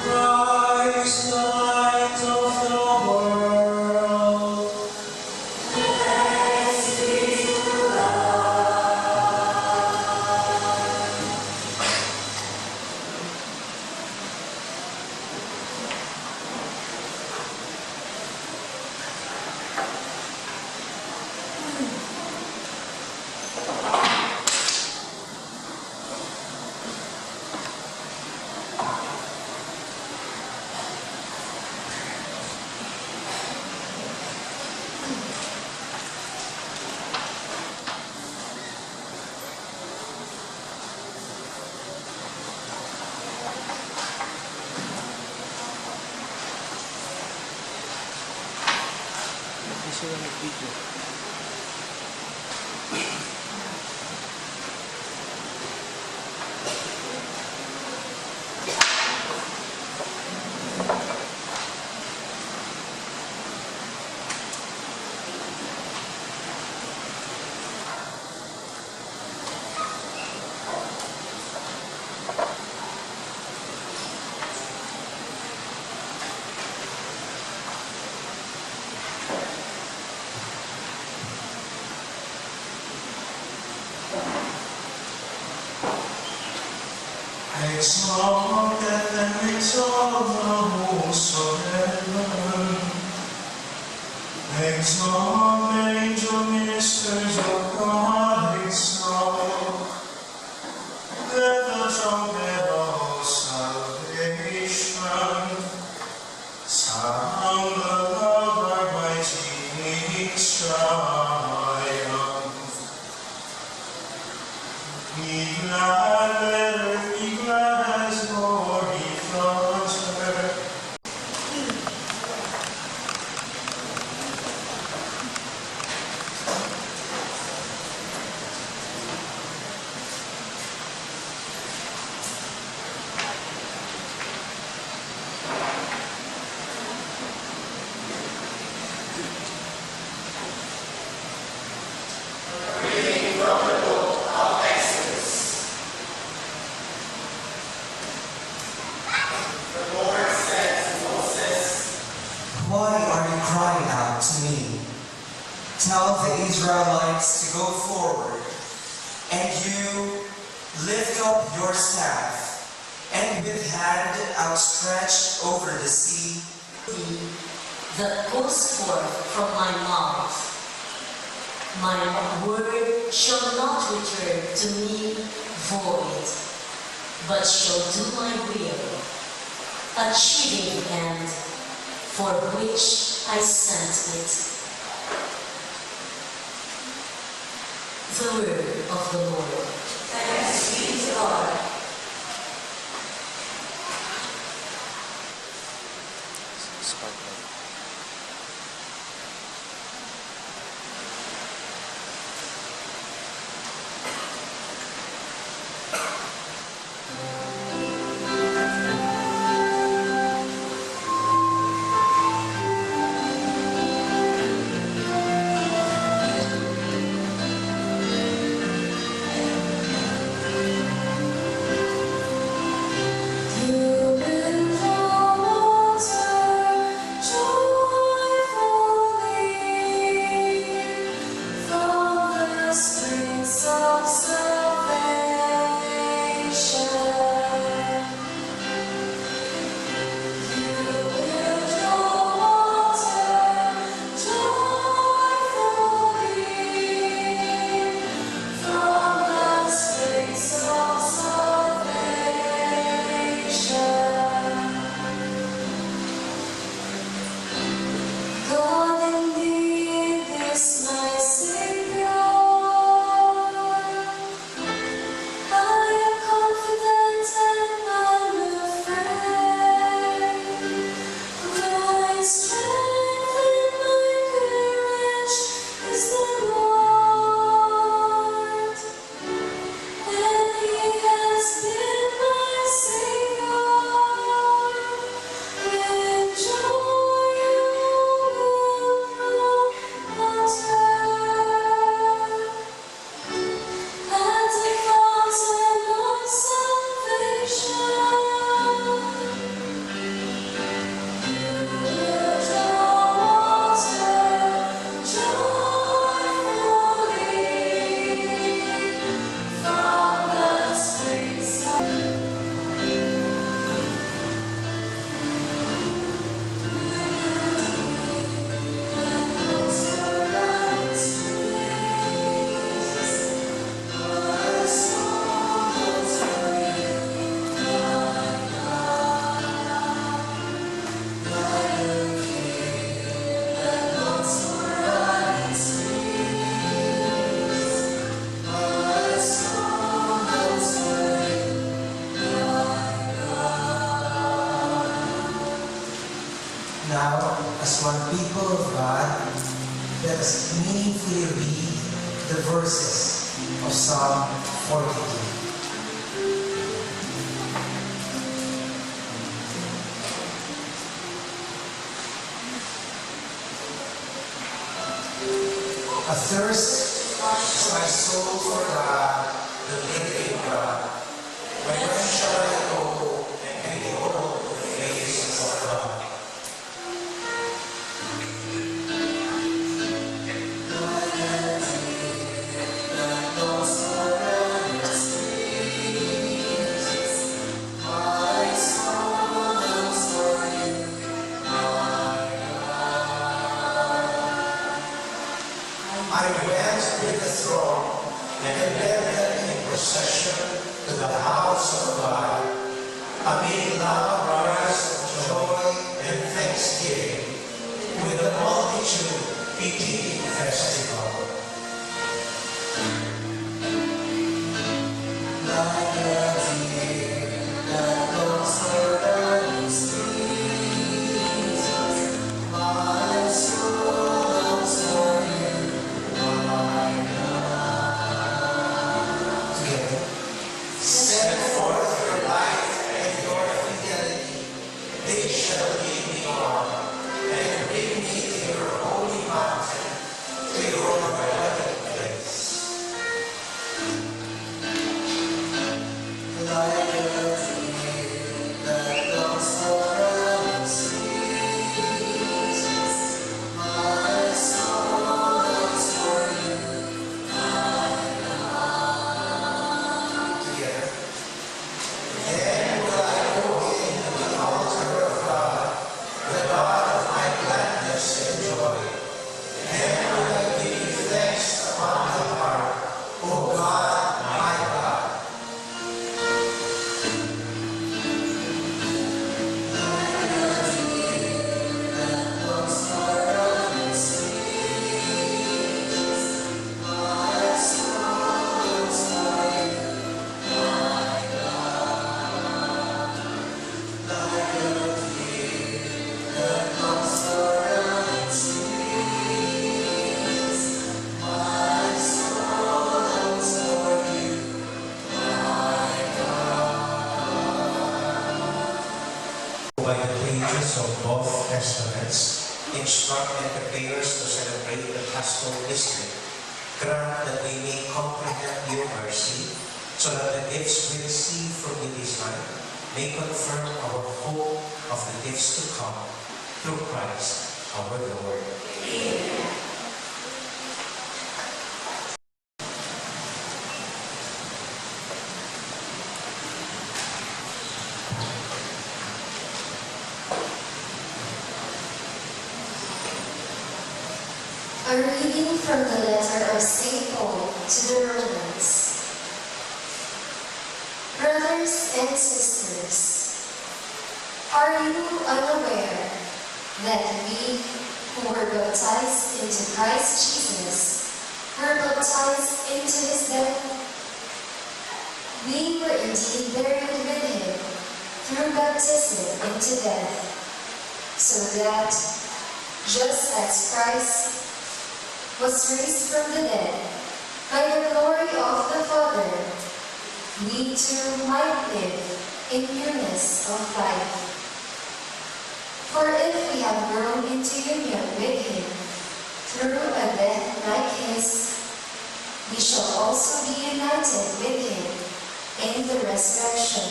Christ, light of the world. Thanks be to Sila nag-video. Exalt and exalt the hosts of heaven. Exalt the angel ministers of God, exalt. Let the trumpet of salvation sound above our mighty triumph. Be glad, let earth be glad as glory floods her. Why are you crying out to me? Tell the Israelites to go forward, and you lift up your staff, and with hand outstretched over the sea, that goes forth from my mouth. My word shall not return to me void, but shall do my will, achieving the end for which I sent it. The word of the Lord. Thanks be to God. Sparkle. You will come altar, Now, as one people of God, let us meaningfully read the verses of Psalm 42. Athirst is my soul for God, the living God. When shall I go and behold the face of God? I went with the throng and led them in procession to the house of God, amid loud cries of joy and thanksgiving, with the multitude beginning festival. Like a deer that longs for the streams, my soul longs for you. Together. Set forth your life and your fidelity. They shall lead me on and bring me to your holy mountain, to your dwelling place. Like a deer that longs for the streams, my soul longs for you. Together. Then will I go in to the altar of God, the God of my gladness and joy. Then will I give you thanks upon the harp, O God, my God. By the pages of both testaments, instruct and prepare us to celebrate the Paschal mystery. Grant that we may comprehend your mercy, so that the gifts we receive from you this night may confirm our hope of the gifts to come through Christ our Lord. A reading from the letter of St. Paul to the Romans. Brothers and sisters, are you unaware that we who were baptized into Christ Jesus were baptized into his death? We were indeed buried with him through baptism into death, so that, just as Christ was raised from the dead by the glory of the Father, we too might live in newness of life. For if we have grown into union with him through a death like his, we shall also be united with him in the resurrection.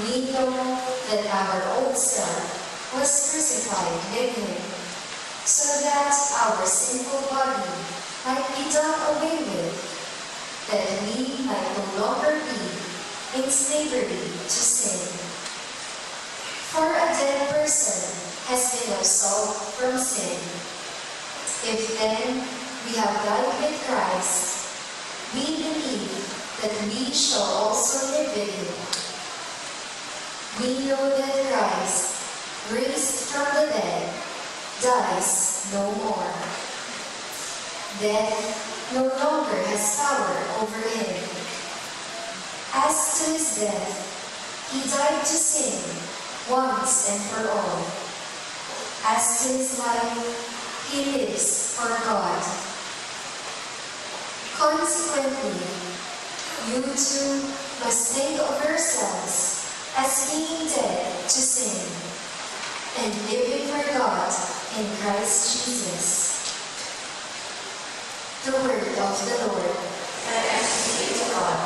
We know that our old self was crucified with him, so that our sinful body might be done away with, that we might no longer be in slavery to sin. For a dead person has been absolved from sin. If then we have died with Christ, we believe that we shall also live with him. We know that Christ, raised from the dead, dies no more. Death no longer has power over him. As to his death, he died to sin once and for all, as to his life, he lives for God. Consequently, you too must think of yourselves as being dead to sin and living for God in Christ Jesus. The word of the Lord. Thanks be to God.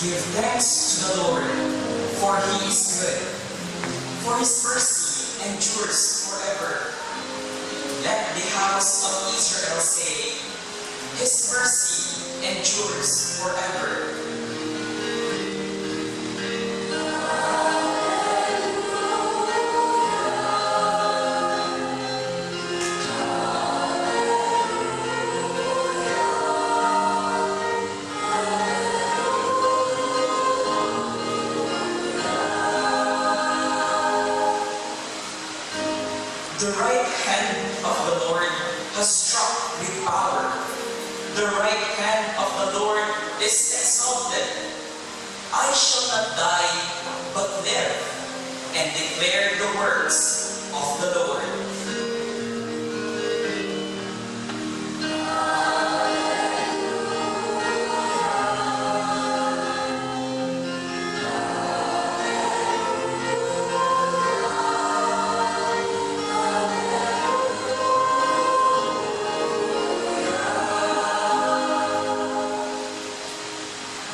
Give thanks to the Lord, for he is good, for his mercy endures forever. Let the house of Israel say, his mercy endures forever. The right hand of the Lord has struck with power. The right hand of the Lord is exalted. I shall not die, but live, and declare the works of the Lord.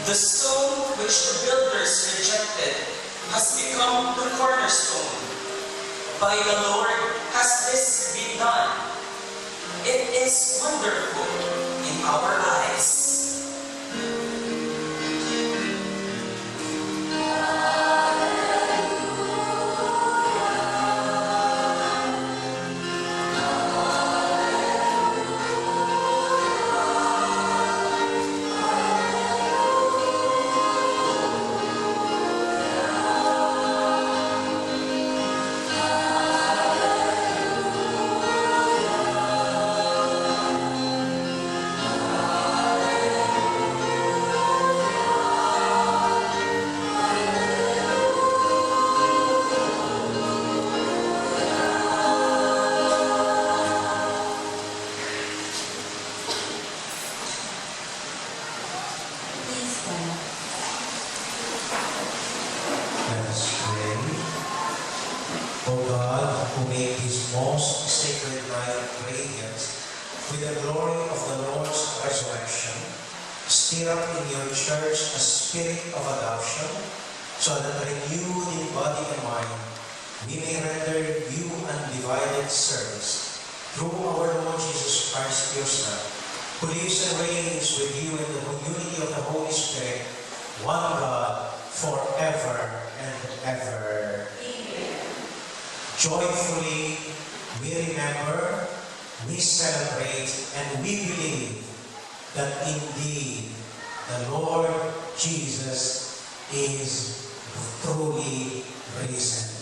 The stone which the builders rejected has become the cornerstone. By the Lord has this been done. It is wonderful in our eyes. Let us pray. O God, who made his most sacred night radiant with the glory of the Lord's resurrection, stir up in your church a spirit of adoption, so that renewed in body and mind, we may render you undivided service through our Lord Jesus Christ, your Son, who lives and reigns with you in the unity of the Holy Spirit, one God, forever and ever. Amen. Joyfully, we remember, we celebrate, and we believe that indeed the Lord Jesus is truly risen.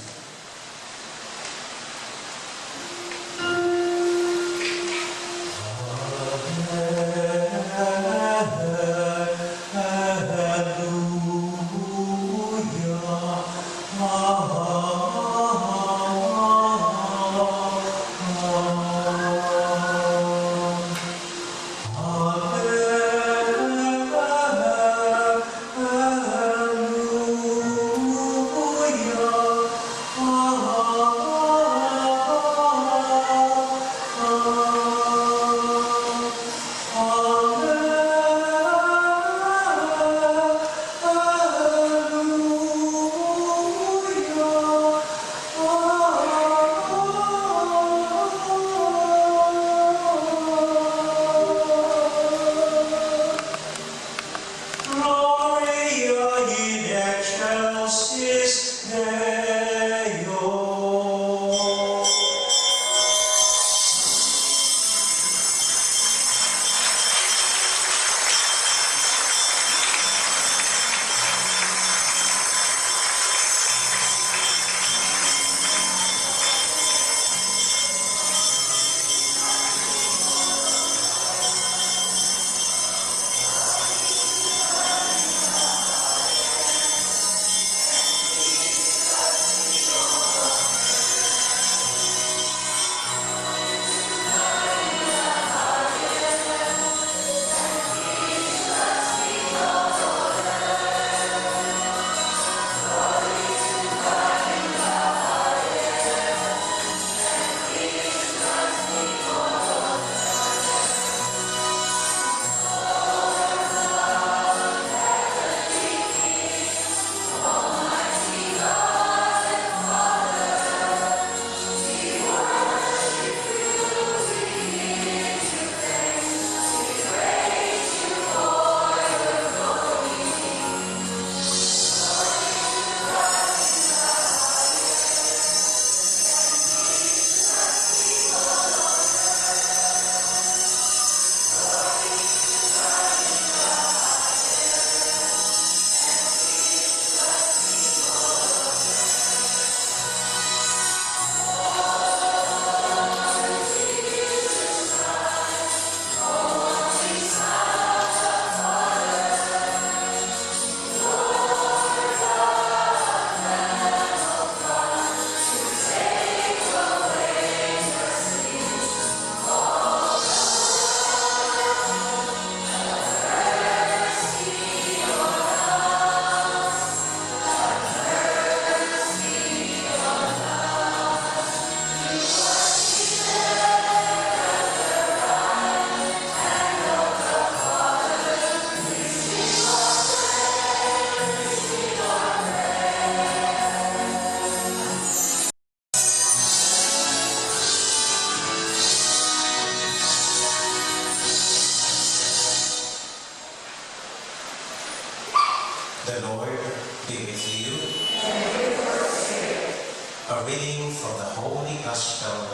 A reading from the Holy Gospel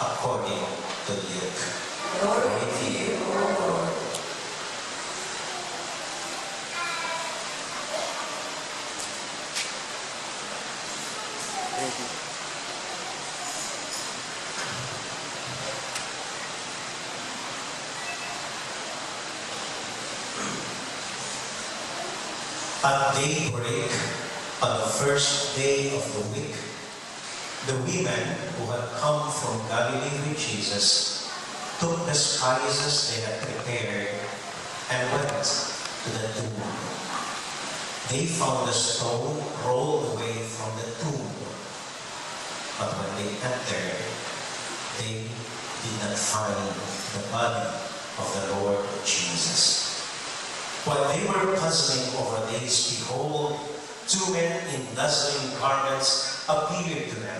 according to Luke. Glory to you, O Lord. Ready. At daybreak, on the first day of the week, the women who had come from Galilee with Jesus took the spices they had prepared and went to the tomb. They found the stone rolled away from the tomb, but when they entered, they did not find the body of the Lord Jesus. While they were puzzling over this, behold, two men in dazzling garments appeared to them.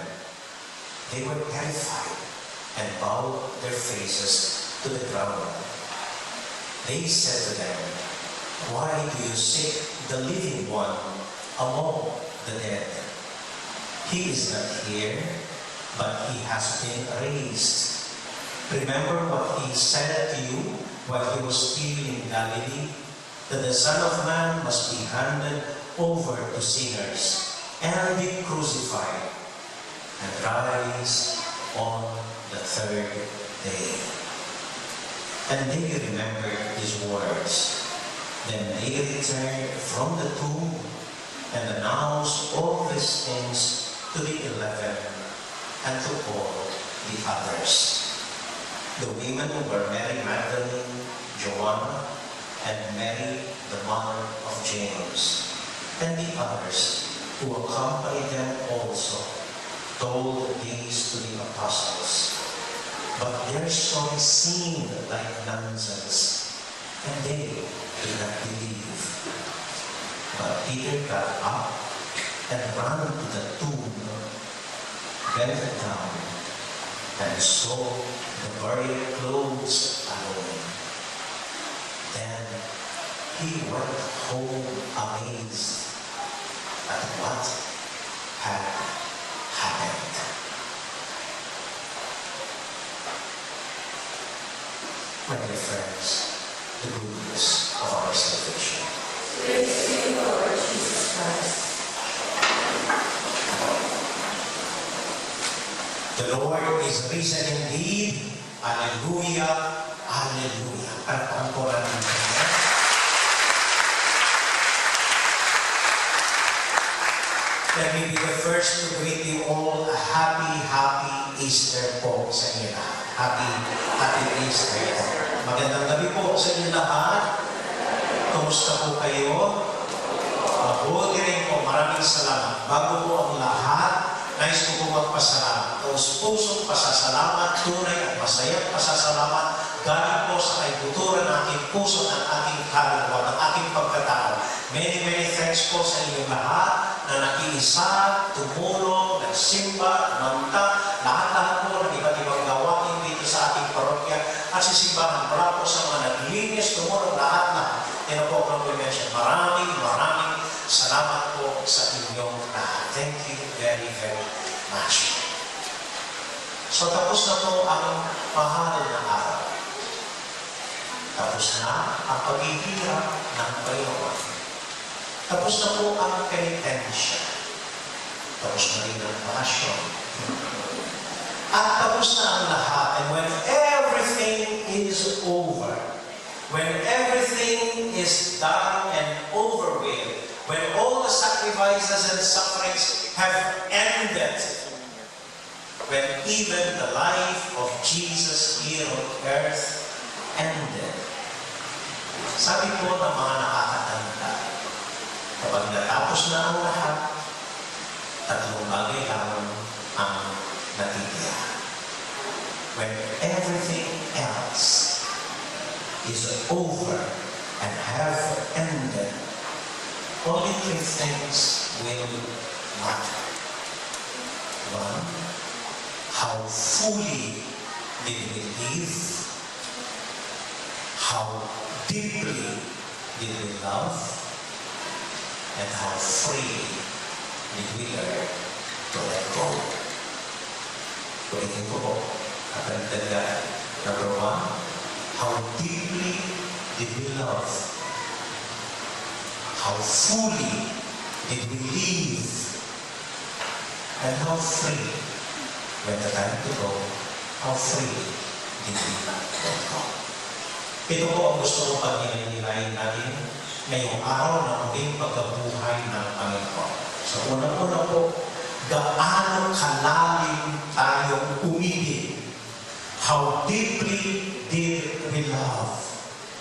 They were terrified and bowed their faces to the ground. They said to them, "Why do you seek the living one among the dead? He is not here, but he has been raised. Remember what he said to you while he was still in Galilee, that the Son of Man must be handed over to sinners and be crucified and rise on the third day." And they remembered his words. Then they returned from the tomb and announced all these things to the 11 and to all the others. The women were Mary Magdalene, Joanna, and Mary, the mother of James, and the others who accompanied them also told these to the apostles. But their story seemed like nonsense, and they did not believe. But Peter got up and ran to the tomb, bent down, and saw the burial clothes alone. Then he went home amazed at what had happened. My dear friends, the good news of our salvation. Praise to you, Lord Jesus Christ. The Lord is risen indeed. Alleluia, alleluia. Ang po natin. Let me be the first to greet you all a happy Easter po sa inyo lahat. Happy Easter. Magandang gabi po sa inyo lahat. Kumusta po kayo? Mabuti rin po. Maraming salamat. Bago po ang lahat, nais ko po magpasalamat. Pusong pasasalamat, tunay at masayang pasasalamat galing po sa kaibuturan ng aking puso at aking kaluluwa, ng aking pagkatao. Many thanks po sa inyong lahat na nakiisa, tumulong, nagsimba, namta, lahat po ng iba't ibang gawain dito sa ating parokya at sa simbahan. Mula po sa mga naglinis, tumulong, lahat. Yan po ang mention. Maraming salamat po sa inyong lahat. Thank you very much. So tapos na po ang mahal na araw. Tapos na ang paghihirap ng Panginoon. Tapos na po ang penitensya. Tapos na rin ang passion. At tapos na ang lahat. And when everything is over, when everything is done and over with, when all the sacrifices and sufferings have ended, when even the life of Jesus here on earth ended. Sabi po ng mga nakakatanda, kapag natapos na ang lahat, tatlong bagay lang ang natitira. When everything else is over and have ended, only three things will matter. One, how fully did we live? How deeply did we love? And how freely did we learn to let go? Ulitin ko po. Katalitan. Number one, how deeply did we love? How fully did we live? And how free, when the time to go, how free did we let go? Ito po ang gusto kong pag-nilay natin ngayong araw ng muling pagkabuhay ng Panginoon. So unang-una po, gaano kalalim tayong umibig? How deeply did we love?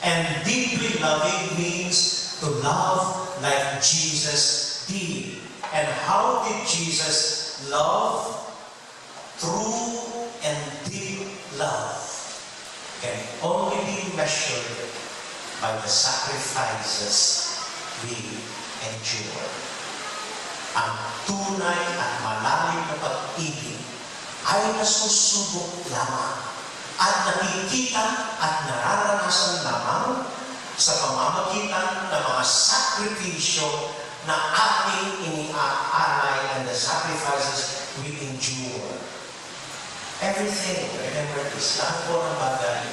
And deeply loving means to love like Jesus did. And how did Jesus love? True and deep love can only be measured by the sacrifices we endure. Ang tunay at malalim na pag-ibig ay nasusubok lamang at nakikita at nararanasan lamang sa pamamagitan ng mga sakripisyo na ating iniaalay and the sacrifices we endure. Everything, remember this, lahat po ng bagay,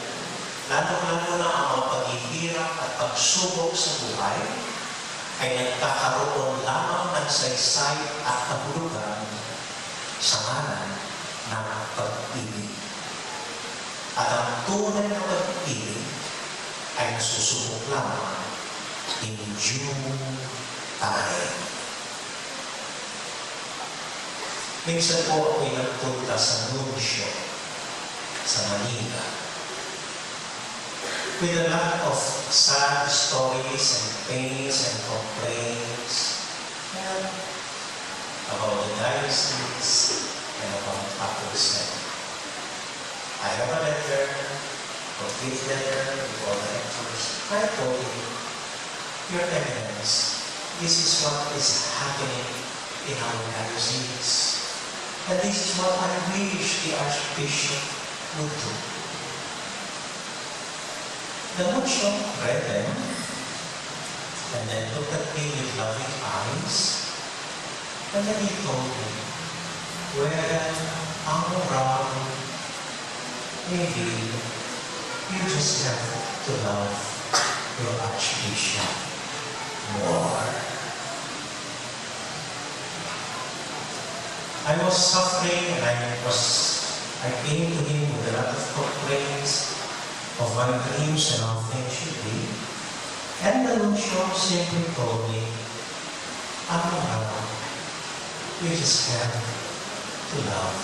lalo na ang mga paghihirap at pagsubok sa buhay, ay nagkakaroon lamang ng saysay at kahulugan sa ngalan ng pag-ibig. At ang tunay na pag-ibig ay nasusubok lamang in due time. Minsan po ako'y nagpunta sa Nuncio, sa Manila, with a lot of sad stories and pains and complaints about the diocese and about Apostle. I have a letter, complete letter, with all the lectures. I told him, Your Eminence, this is what is happening in our diocese. And this is what I wish the Archbishop would do. The Nuncio read them and then looked at me with loving eyes. And then he told me, well, Amora, maybe you just have to love your Archbishop more. I was suffering and I came to him with a lot of complaints of my dreams and how things should be. And the Nuncio simply told me, Amora, you just have to love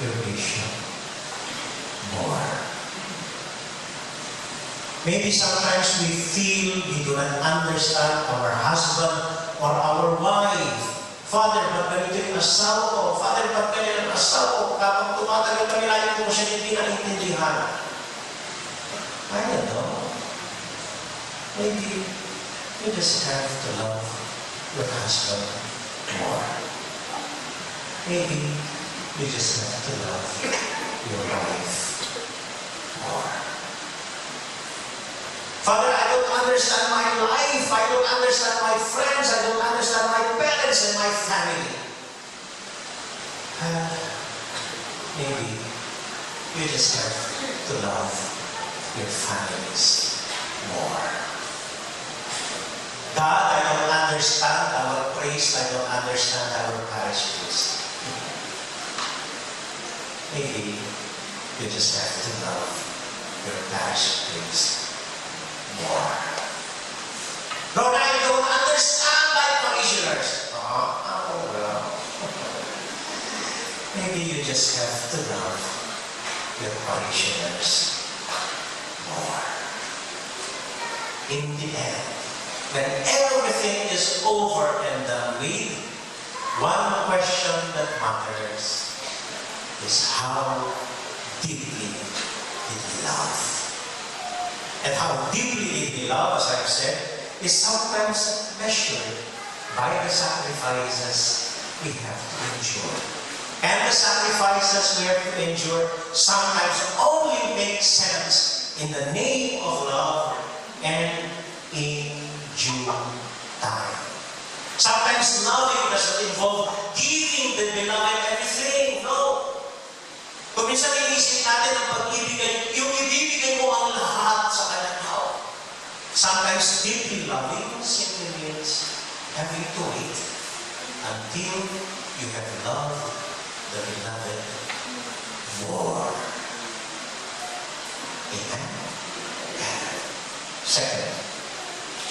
your bishop more. Maybe sometimes we feel we do not understand our husband or our wife. Father, ba't ganito yung asawa ko? Father, ba't ganito yung asawa ko? Kapag tumatagal kami layo ko siya hindi naintindihan. I don't know. Maybe you just have to love your husband more. Maybe you just have to love your wife more. Father, I don't understand my life. I don't understand my friends. I don't understand my parents and my family. Maybe you just have to love your families more. God, I don't understand our priest. I don't understand our parish priest. Maybe you just have to love your parish priest more. Lord, I don't understand my parishioners. Well. Maybe you just have to love your parishioners more. In the end, when everything is over and done with, one question that matters is how deeply did we love? And how deeply did we love, as I've said, is sometimes measured by the sacrifices we have to endure. And the sacrifices we have to endure sometimes only make sense in the name of love and in due time. Sometimes loving doesn't involve giving the beloved everything. No. Kung minsan iisip natin ang pag-ibigay, yung ibibigay mo ang lahat sa kanyang tao. Sometimes deeply loving simply means having to wait until you have loved the beloved more. Amen? Second,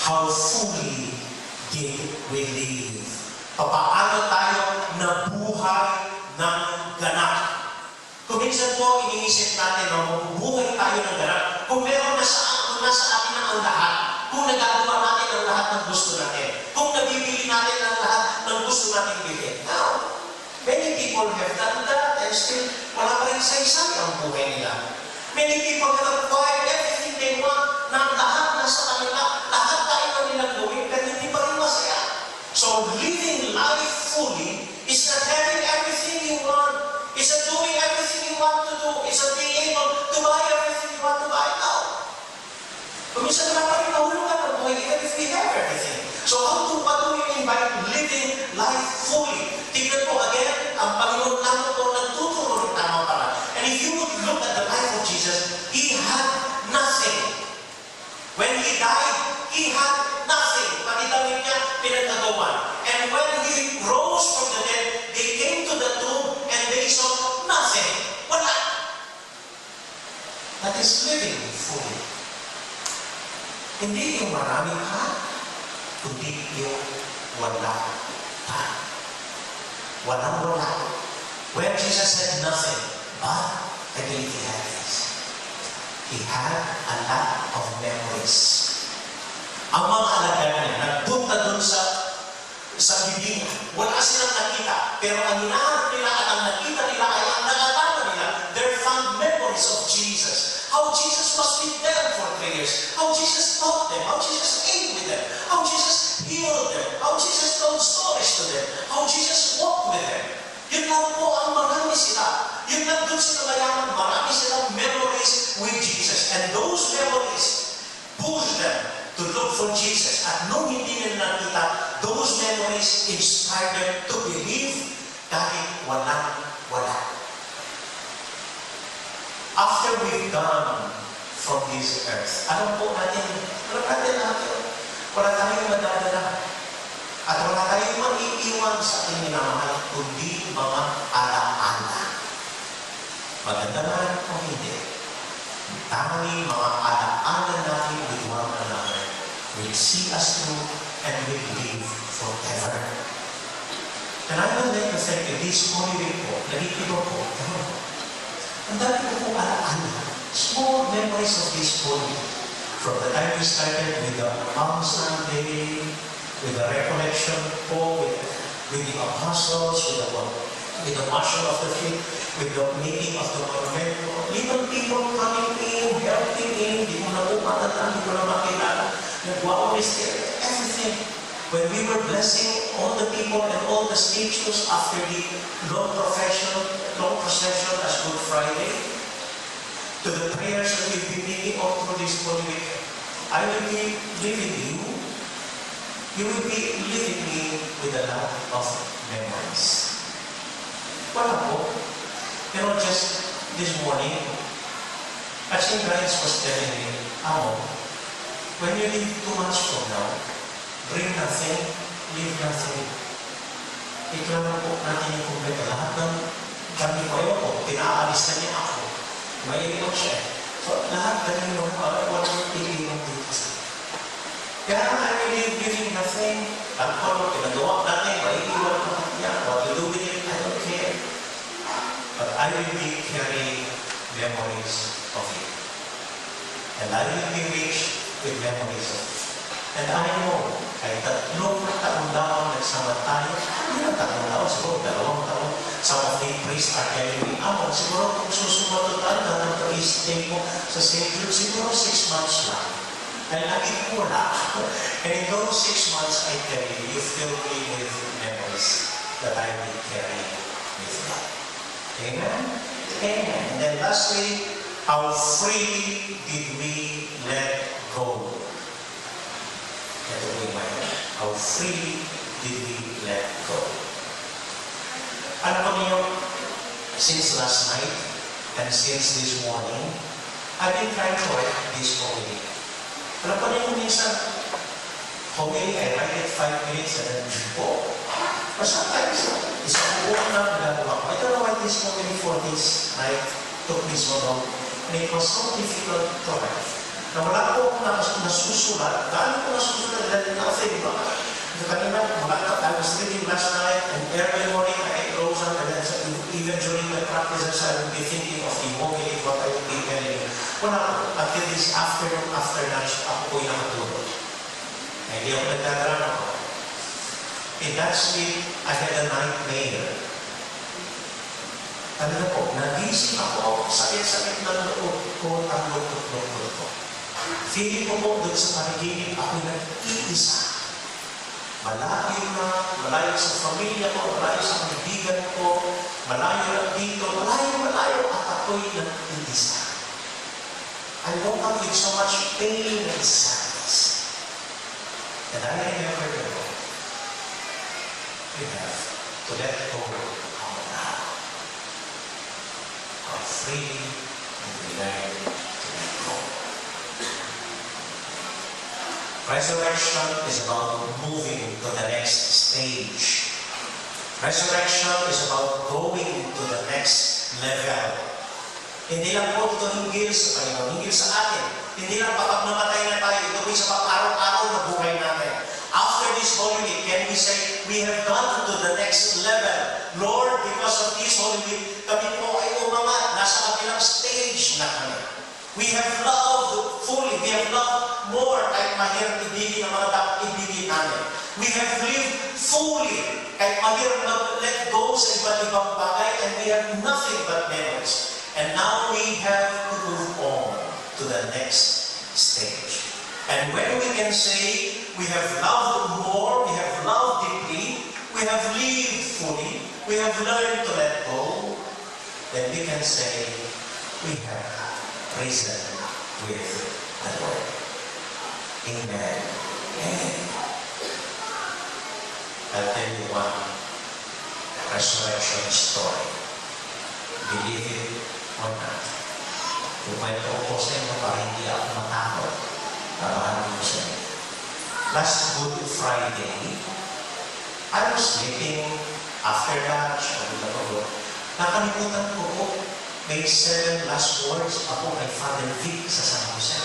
how fully did we live? Paano tayo nabuhay ng ganap? Kung minsan po iniisip natin na mabubuhay tayo ng ganap, kung meron na nasa atin ang lahat, kung nagagawa natin ang lahat ng gusto natin, kung nabibili natin ang lahat ng gusto natin bilhin. Now, many people have done that and still wala pa rin sa ang buhay nila. Many people have acquired everything they want, na lahat nasa kanila, lahat kaya na nilang gawin, pero hindi pa rin masaya. So, living life fully is not having everything you want, is not doing everything you want to do, is not being able to buy everything you want to buy now. Kuminsan naman pa rin nahulugan ng buhay even if we have everything. So, what do we mean by living life fully? Tignan po again, ang Panginoon natin po nagtuturo ng tamang paraan. And if you would look at the life of Jesus, He had nothing. When He died, He had nothing. Pati damit niya, pinagkagawan. And when He rose from the dead, they came to the tomb and they saw nothing. Wala. That is living fully. Hindi yung maraming ka, kundi yung wala ka. Walang-wala. When Jesus had nothing, but I believe He had this. He had a lot of memories. Ang mga alaga niya, nagpunta dun sa bibingan. Wala silang nakita. Pero ang hinahanap nila at ang nakita nila ay ang nakatama nila. Their fond memories of Jesus. How Jesus was with them for 3 years. How Jesus taught them. How Jesus ate with them. How Jesus healed them. How Jesus told stories to them. How Jesus walked with them. Yun lang po ang marami sila. Yun lang dun sila mayaman. Marami silang memories with Jesus. And those memories push them to look for Jesus. At nung hindi nila nakita, those memories inspired them to believe kahit walang-wala. After we've gone from this earth, alam natin wala tayong madadala. At wala tayong maiiwan sa ating minamahal, kundi mga alaala. Maganda man o hindi, tanging mga alaala natin with one another will see us through and will live forever. And I would like to thank you this Holy Week po, nalitibo po, ang dami ko po alaala, small memories of this Holy Week. From the time we started with the Palm Sunday, with the recollection po, with the apostles, with the washing of the feet, with the making of the monument, little people coming in, helping in, di ko na po matatang, di ko na makilala, nag-always there, everything. When we were blessing all the people and all the statues after the long procession as Good Friday, to the prayers that we've been making all through this Holy Week, I will be leaving you. You will be leaving me with a lot of memories. Wala po. Pero just this morning, Pastor Grimes was telling me, when you leave 2 months from now, bring nothing, leave nothing. Ito lang po natin yung kumpleto. Lahat ng kami ko, ewan ko, pinaalis na niya ako. May iwan siya. So, lahat ganun yung walang iiwan dito sa akin. Kaya I really giving nothing. Ang kono, pinagawa natin, maiiwan ko niya. What you do with it, I don't care. But I will be carrying memories of you. And I will be rich with memories of you. And I know, kahit 3 taon lang nagsama tayo, hindi lang 3 taon, siguro 2 taon. Some of the priests are telling me, siguro kung susumunod tayo na praise day mo sa St. Jude, siguro 6 months lang. Dahil lagi ko wala. And in those 6 months, I tell you, you fill me with memories that I will carry with me. Amen? Amen. And then lastly, how freely did we let go? Ito po yung mind. How freely did we let go? Alam mo niyo, since last night, And since this morning, I've been trying to write this homily. Alam po niyo minsan, homily, I write it 5 minutes and then go. Or sometimes, isang buong na nagagawa ko. I don't know why this homily for this night took me so long. And it was so difficult to write. Na wala po akong nasusulat. Dahil ko nasusulat, dahil nothing. Kanina, I was reading last night, and every morning I rose up, and then even during my practices, I would be thinking of the homily, what I would be telling. Wala po, until this afternoon, after lunch, ako po'y nakatulog. Hindi ako nagdadrama ko. In that sleep, I had a nightmare. Ano na po, nagising ako, sakit-sakit na loob ko, ang loob ko. Feeling ko po, doon sa panaginip, ako'y nag-iisa. Malayo sa pamilya ko, malayo sa kaibigan ko, malayo lang dito, malayo, at ako'y nag-iisa. I woke up with so much pain and sadness. And I remember the Lord. We have to let go of now. How freely we learn to let go. Resurrection is about moving to the next stage. Resurrection is about going to the next level. Hindi lang po ito hinggil sa Panginoon, hinggil sa atin. Hindi lang kapag namatay na tayo, ito po sa pang-araw-araw na buhay natin. After this Holy Week, can we say, we have gone to the next level. Lord, because of this Holy Week, kami po ay umangat, nasa kabilang stage na kami. We have loved fully, we have loved more kahit mahirap ibigin ang mga dapat ibigin namin. We have lived fully kahit mahirap let go sa iba't ibang bagay, and we have nothing but memories. And now we have to move on to the next stage. And when we can say we have loved more, we have loved deeply, we have lived fully, we have learned to let go, then we can say we have risen with the Lord. Amen. Amen. I'll tell you one resurrection story. Believe it or not. Kukwento ko sa inyo para hindi ako matakot. Parahan ko sa inyo. Last Good Friday, I was sleeping after lunch. Nakalimutan ko po, may 7 last words ako kay Father Vic sa San Jose.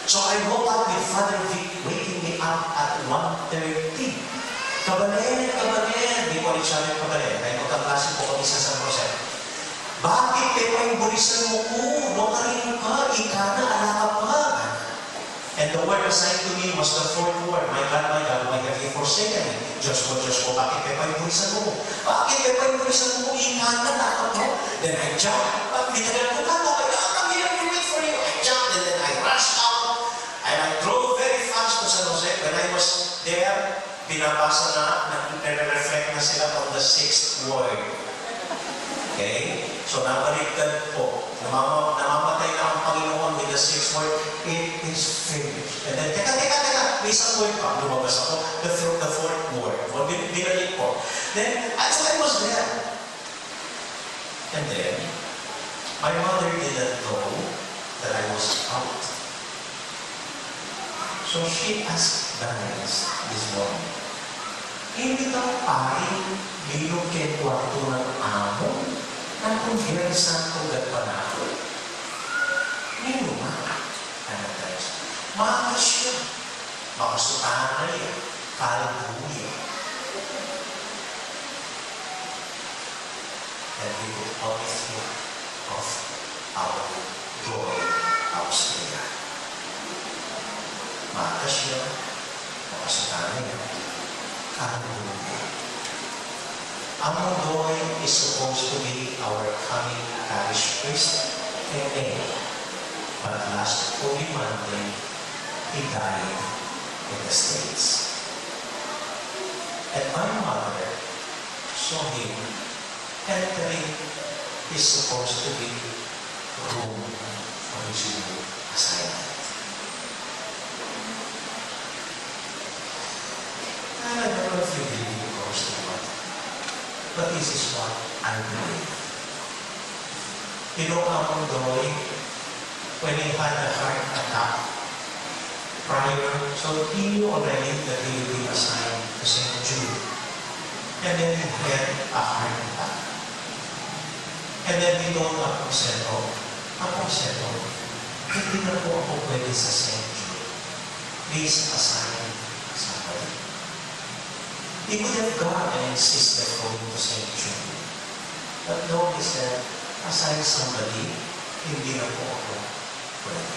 So I woke up with Father Vic waking me up at 1:30. Kabanen, di ko rin siya ng kabanen. Kaya magkaklase po kami sa San Jose. Bakit pepa yung burisan mo ko? Notarin ka, ika na, alaka pa. And the word assigned to me was the 4th word. My God, why have you forsaken me? Diyos ko, bakit pepa yung burisan mo? Bakit pepa yung burisan mo? Ika na, alaka pa. Then I jumped. Bitagal ko ka, I'm here to wait for you. I jumped and then I rushed out. And I drove very fast to San Jose. When I was there, binabasa na, nare-reflect na sila on the 6th word. Okay? So, nabaligtad po. Namamatay na ang Panginoon with the 6th word. It is finished. And then, teka, may isang word pa. Lumabas ako. The 4th word. Binalik po. Then, so I was there. And then, my mother didn't know that I was out. So she asked Daniels this morning, hindi daw paring bilog kay kwarto ng amo na kung Biyernes kong gagpanako. Hindi mo ano guys? Maaga siya. Makasutahan na yan. Kalbuya. And we will always look of our joy upstairs. Maaga siya. Makasutahan na yan. Kalbuya. Ang joy is supposed to be our coming parish priest. But last Holy Monday, he died in the States. And my mother saw him entering his supposed to be room for his new assignment. And I don't know if you believe in ghosts or what, but this is what I believe. You know, Amondoy, when he had a heart attack prior, so he knew already that he would be assigned to St. Jude. And then he had a heart attack. And then he told Aposeto, hindi na po ako pwede sa St. Jude. Please assign somebody. He could have gone and insisted going to St. Jude. But no, he said, assign somebody, hindi na po ako pwede.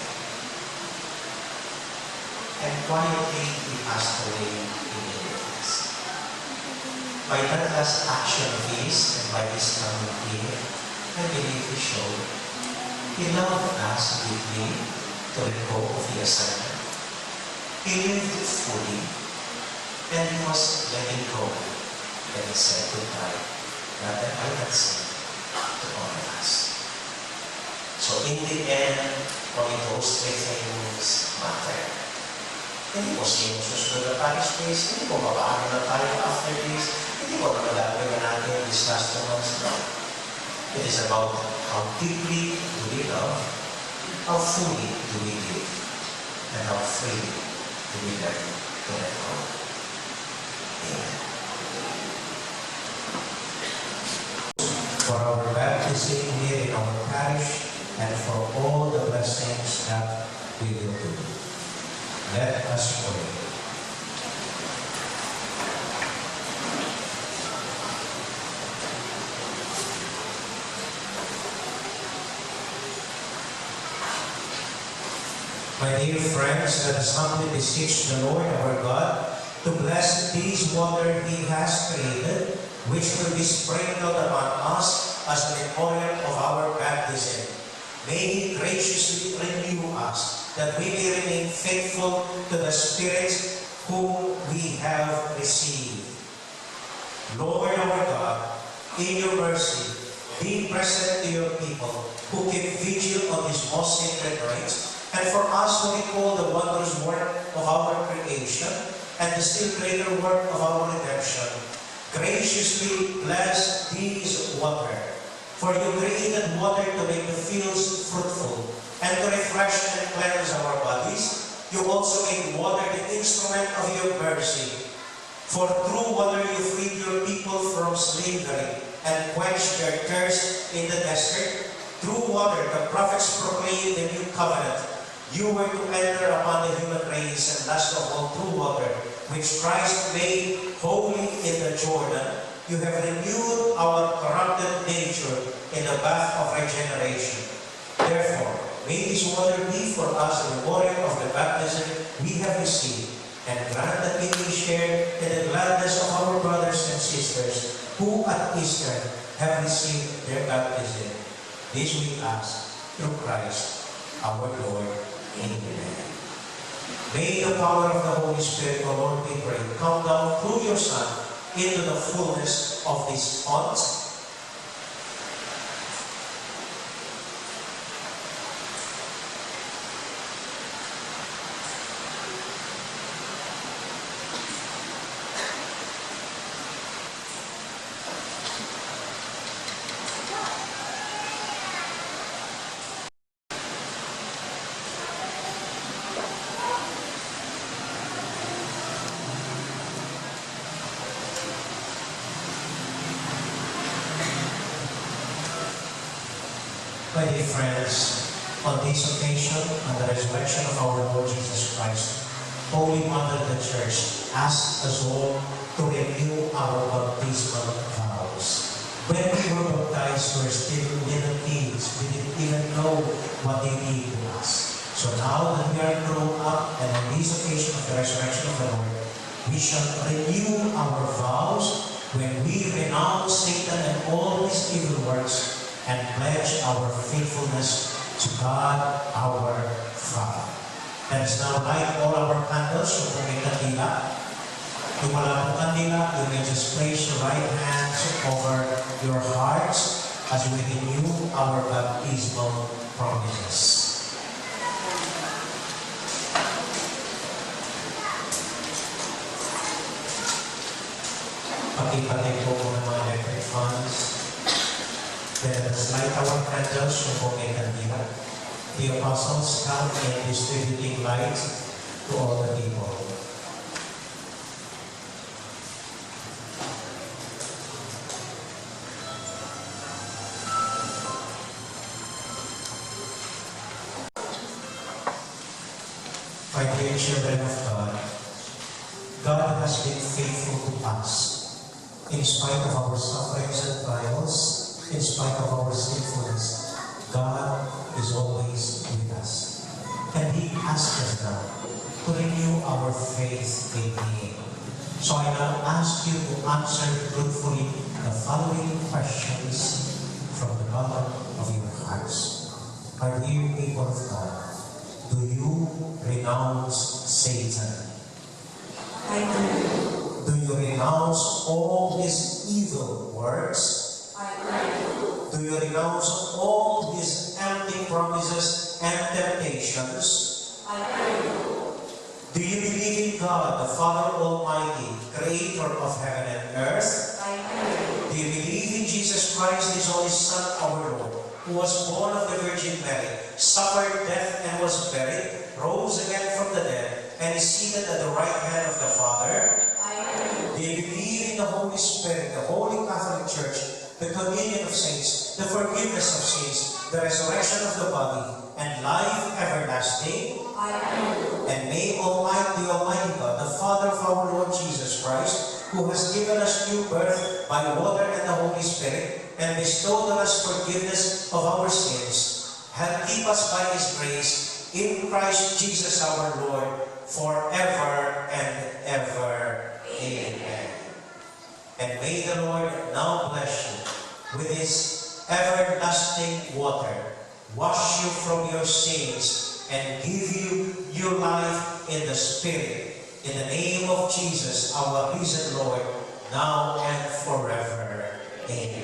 And quietly, he passed away in illness. By that last action of his, and by his coming here, I believe he showed he loved us deeply to let go of the assignment. He lived fully, and he was letting go, and he said goodbye, rather I can say, to all of us. So in the end, only those three things matter. Hindi ko sino susunod na parish priest, hindi ko mapaano na tayo after this, hindi ko na magagawin natin this last 2 months now. It is about how deeply do we love, how fully do we give, and how freely do we learn to let go. Amen. For our baptism here in our parish, and for all the blessings that we will do. Let us pray. My dear friends, let us humbly beseech the Lord our God to bless these water He has created, which will be sprinkled upon us as a memorial of our baptism. May He graciously renew us, that we may remain faithful to the spirits whom we have received. Lord our God, in your mercy, be present to your people who keep vigil on these most sacred rites, and for us who recall the wondrous work of our creation and the still greater work of our redemption. Graciously bless these water, for you created water to make the fields fruitful and to refresh and cleanse our bodies. You also made water the instrument of your mercy. For through water you freed your people from slavery and quenched their thirst in the desert. Through water the prophets proclaimed the new covenant. You were to enter upon the human race, and last of all through water, which Christ made holy in the Jordan. You have renewed our corrupted nature in the bath of regeneration. Therefore, may this water be for us a memorial of the baptism we have received, and grant that we may share in the gladness of our brothers and sisters who at Easter have received their baptism. This we ask through Christ our Lord. Amen. May the power of the Holy Spirit, O Lord, we pray, come down through your Son into the fullness of this font. My dear friends, on this occasion, on the resurrection of our Lord Jesus Christ, Holy Mother of the Church asks us all to renew our baptismal vows. When we were baptized, we were still little kids. We didn't even know what they mean to us. So now that we are grown up, and on this occasion of the resurrection of the Lord, we shall renew our vows when we renounce Satan and all his evil works, and pledge our faithfulness to God our Father. Let us now light all our candles so kung may kandila. Kung wala pong kandila, you may just place your right hands over your hearts as we renew our baptismal promises. Pati-pati po ng mga electric funds. Let us light our candles upon a candila. The apostles come in distributing light to all the people. My dear children of God, God has been faithful to us. In spite of our sufferings and trials, in spite of our sinfulness, God is always with us. And He asks us now to renew our faith in Him. So I now ask you to answer truthfully the following questions from the bottom of your hearts. My dear people of God, do you renounce Satan? I do. Do you renounce all his evil works? I do. Do you renounce all his empty promises and temptations? I do. Do you believe in God, the Father Almighty, Creator of heaven and earth? I do. Do you believe in Jesus Christ, His only Son, our Lord, who was born of the Virgin Mary, suffered death and was buried, rose again from the dead, and is seated at the right hand of the Father? I do. Do you believe in the Holy Spirit, the Holy Catholic Church, the communion of saints, the forgiveness of sins, the resurrection of the body, and life everlasting? I do. And may Almighty God, the Father of our Lord Jesus Christ, who has given us new birth by water and the Holy Spirit, and bestowed on us forgiveness of our sins, help keep us by His grace in Christ Jesus our Lord, forever and ever. Amen. And may the Lord now bless you with His everlasting water, wash you from your sins, and give you new life in the Spirit. In the name of Jesus, our risen Lord, now and forever. Amen.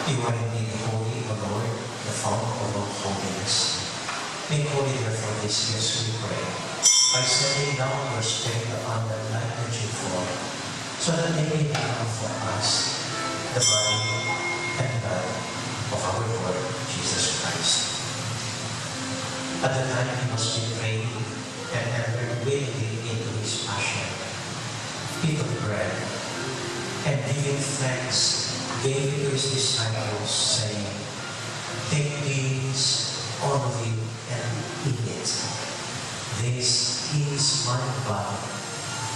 You are indeed holy, O Lord, the fount of all holiness. Make holy therefore these gifts, we pray, by sending down your Spirit upon them like the dewfall, so that they may become for us the body and blood of our Lord Jesus Christ. At the time he was betrayed and entered willingly into his passion, he took bread, and giving thanks, gave it to his disciples, saying, "Take these, all of you, and eat it. This is my body,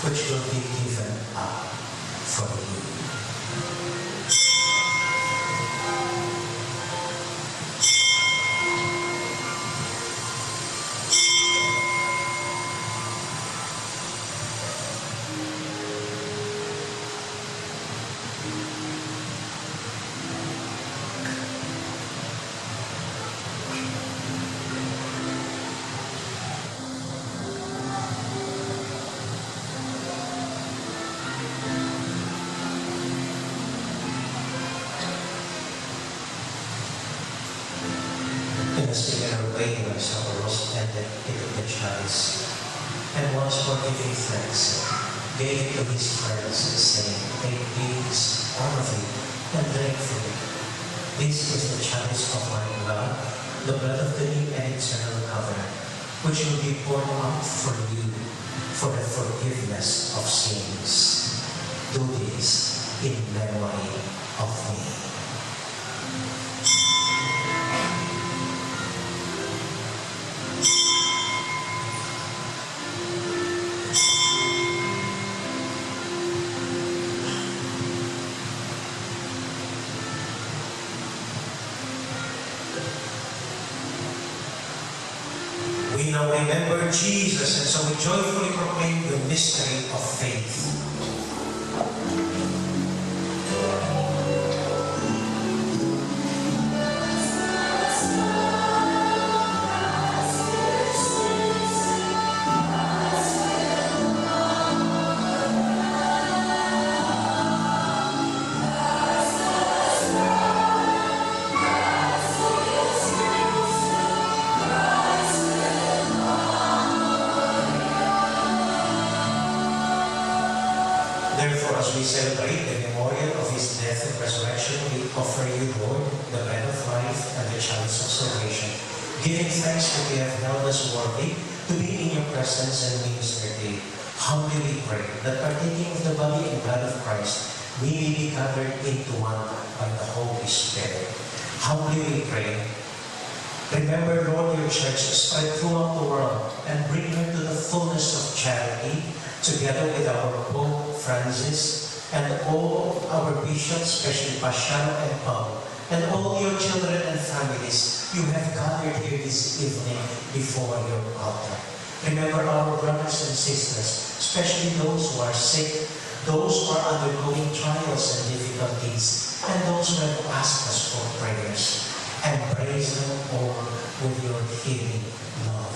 which will be given up for you." In a similar way, when supper was ended, he took the chalice, and once more giving thanks, gave it to his friends, saying, "Take these, all of you, and drink from it. This is the chalice of my blood, the blood of the new and eternal covenant, which will be poured out for you for the forgiveness of sins. Do this in memory of me." We now remember Jesus, and so we joyfully proclaim the mystery of faith. Therefore, as we celebrate the memorial of his death and resurrection, we offer you, Lord, the bread of life and the chalice of salvation, giving thanks that you have held us worthy to be in your presence and minister to you. Humbly we pray that partaking of the body and blood of Christ, we may be gathered into one by the Holy Spirit. Humbly we pray. Remember, Lord, your church spread throughout the world and bring her to the fullness of charity, together with our Pope Francis and all our bishops, especially Paciano and Paul, and all your children and families you have gathered here this evening before your altar. Remember our brothers and sisters, especially those who are sick, those who are undergoing trials and difficulties, and those who have asked us for prayers. Embrace them all with your healing love.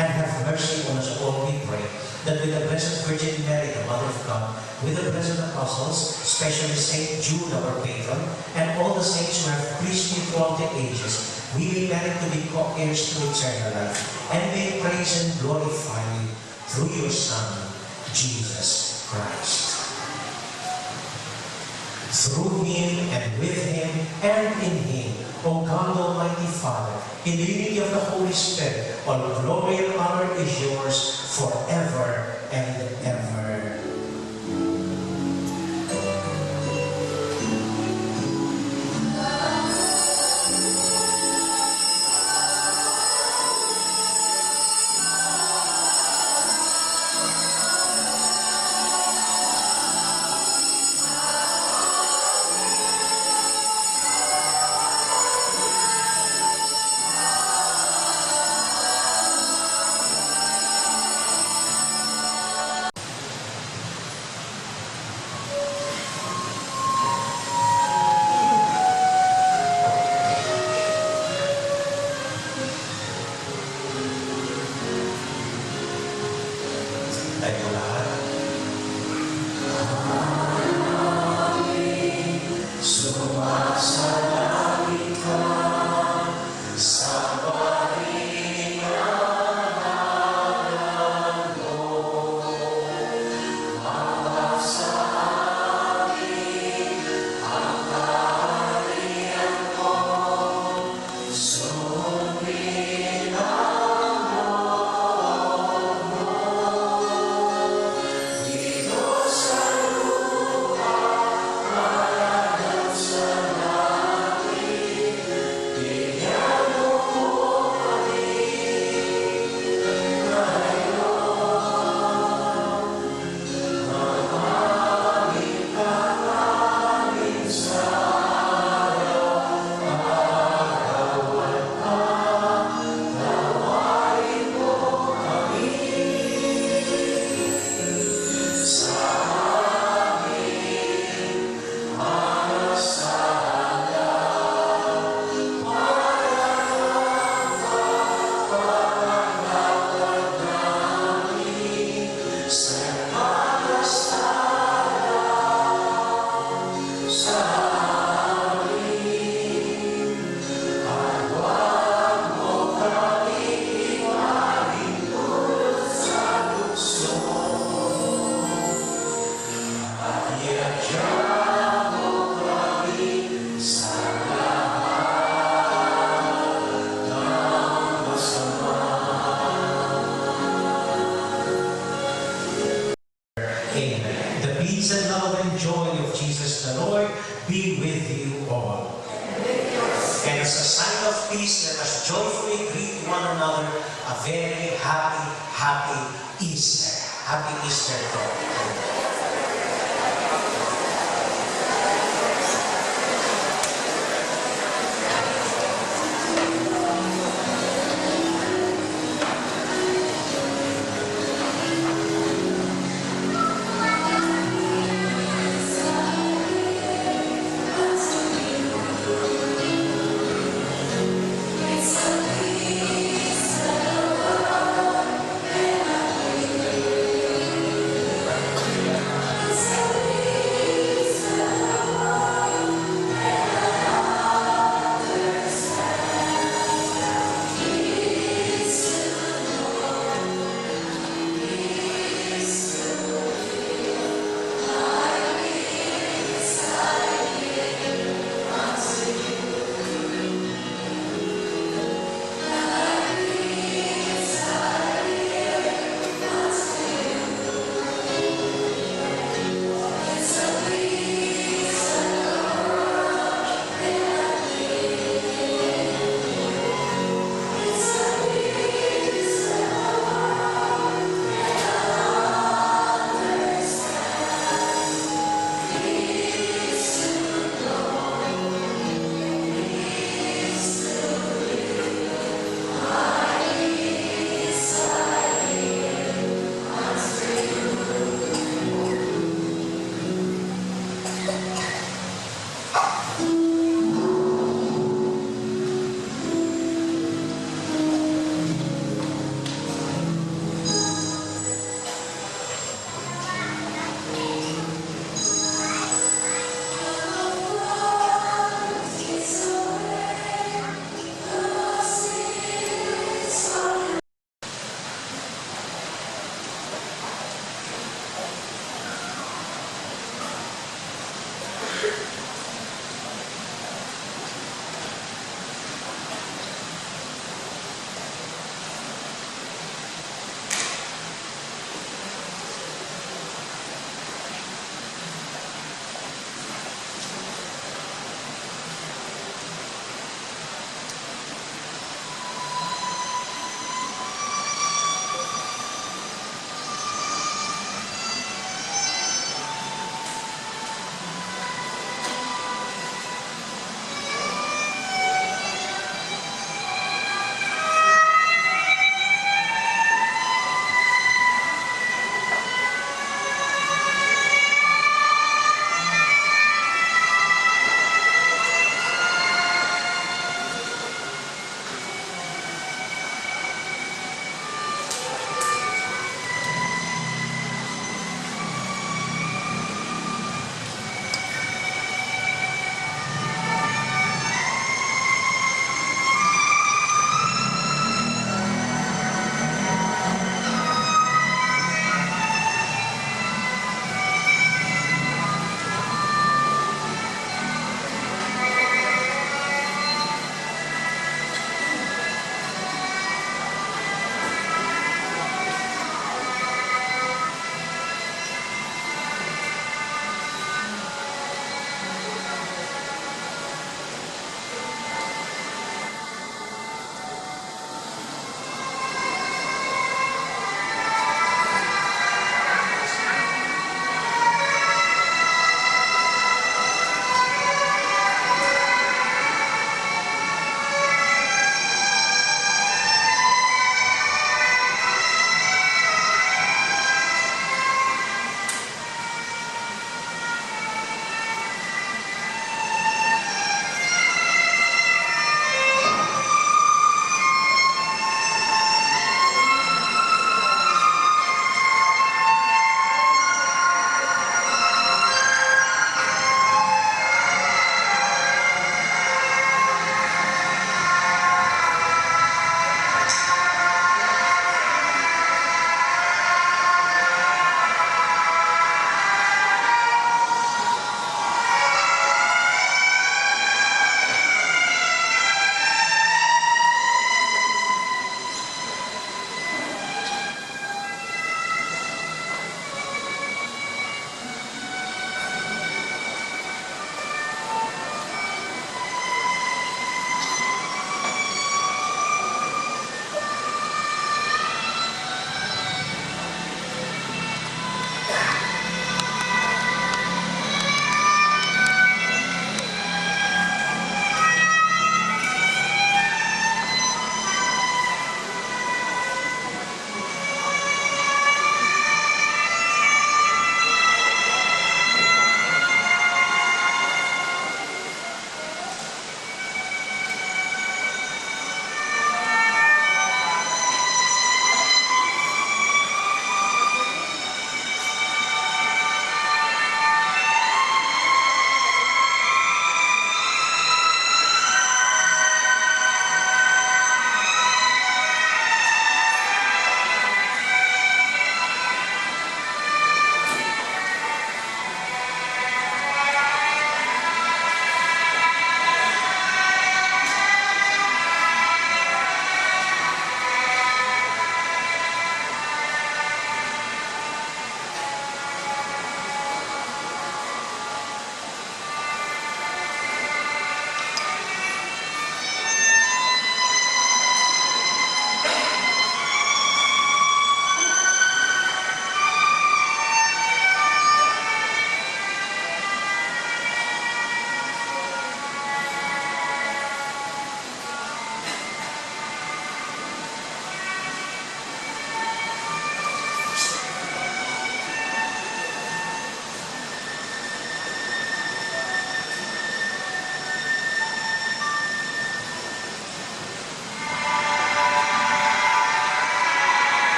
And have mercy on us all, we pray, that with the Blessed Virgin Mary, the Mother of God, with the blessed apostles, especially Saint Jude, our patron, and all the saints who have preached you throughout the ages, we may merit to be co-heirs to eternal life, and may praise and glorify you through your Son, Jesus Christ. Through him, and with him, and in him, O God Almighty Father, in the unity of the Holy Spirit, all glory and honor is yours forever and ever. peace and love and joy of Jesus the Lord be with you all. And as a sign of peace, let us joyfully greet one another a very happy Easter. Happy Easter to all.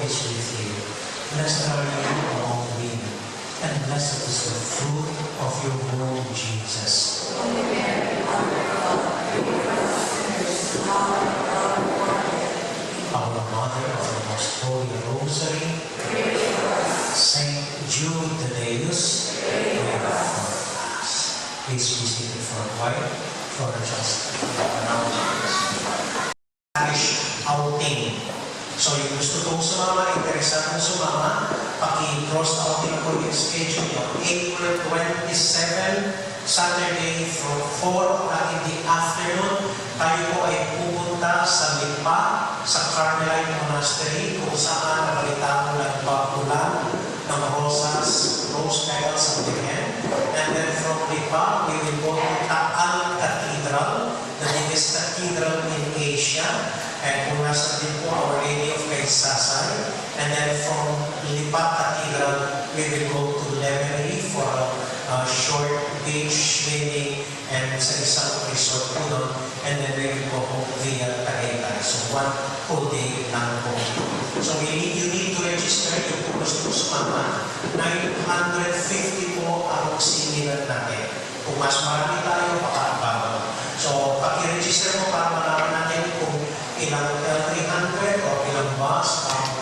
is with you. Blessed are you among women, and blessed is the fruit of your womb, Jesus. Our Mother of the Most Holy Rosary, Saint Jude Tadeus, pray for us. Please be seated for a while for just announcements. Parish outing. So yung gusto kong sumama, interesado sumama, paki-cross out din ako yung schedule yung April 27, Saturday from 4 o'clock in the afternoon. Tayo po ay pupunta sa Lipa, sa Carmelite Monastery, kung saan nabalitaan nagpapulan ng rosas, rose petals of the hand. And then from Lipa, we will go to Taal Cathedral, the biggest cathedral in Asia. And kung nasa din po Our Lady of Kaysasay. And then from Lipa Cathedral, we will go to Lemery for a short beach swimming and sa isang resort po doon. And then we will go home via Tagaytay. So one whole day lang po. So you need to register yung kung gusto sumama. 950 po ang sinilan natin. Kung mas marami tayo, pakaabaw. So pag-i-register mo para malaman natin kung ilang 300 o ilang bus ang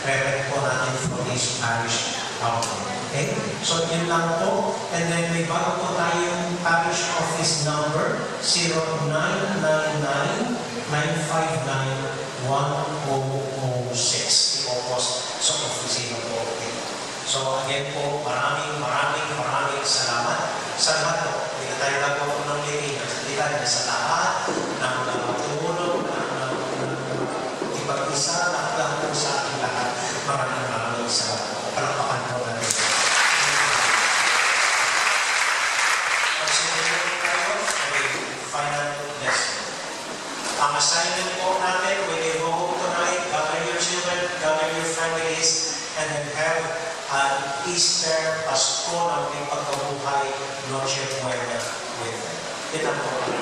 record po natin for this parish outing. Okay? So yun lang po. And then may bago po tayong parish office number 0999-959-1006. Ipopos sa opisina po. Okay? So again po, maraming salamat sa lahat po. Hindi na tayo nagawa po ng lirin. Hindi tayo sa lahat ng tumulong, pag-isa, lahat po sa ating lahat. Maraming salamat. Palakpakan po natin. Consider tayo ay final lesson. Ang assignment po natin, when you go home tonight, gather your children, gather your families, and then have an Easter, Pasko, ng may pagkabuhay, Noche Buena with them. Yan ang po ang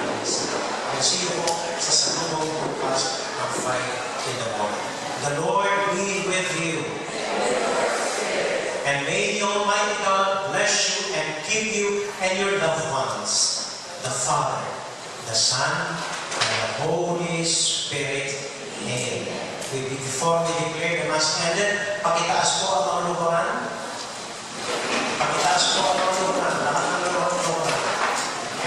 I'll see you po sa salubong bukas ng 5 in the morning. The Lord be with you. And may the Almighty God bless you and keep you and your loved ones. The Father, the Son, and the Holy Spirit. Amen. Before we declare the Mass ended, pakitaas po ang mga lubaran. Pakitaas po ang mga lubaran. Lahat ng lubaran.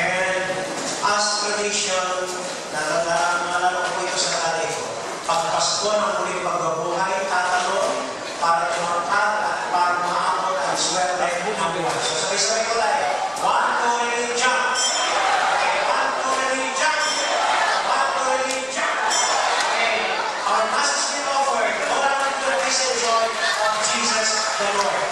And as tradition, nalala ko ito sa tatay ko. Pagpasko ng muling pagbabuhay, tatanong para tumakal at para maamon ang swerte ng buhay. So sabay-sabay ko tayo. 1, 2, ready, jump! Okay, 1, 2, ready, jump! 1, 2, ready, jump! Okay, our Mass has been offered. All I want to do is enjoy of Jesus the Lord.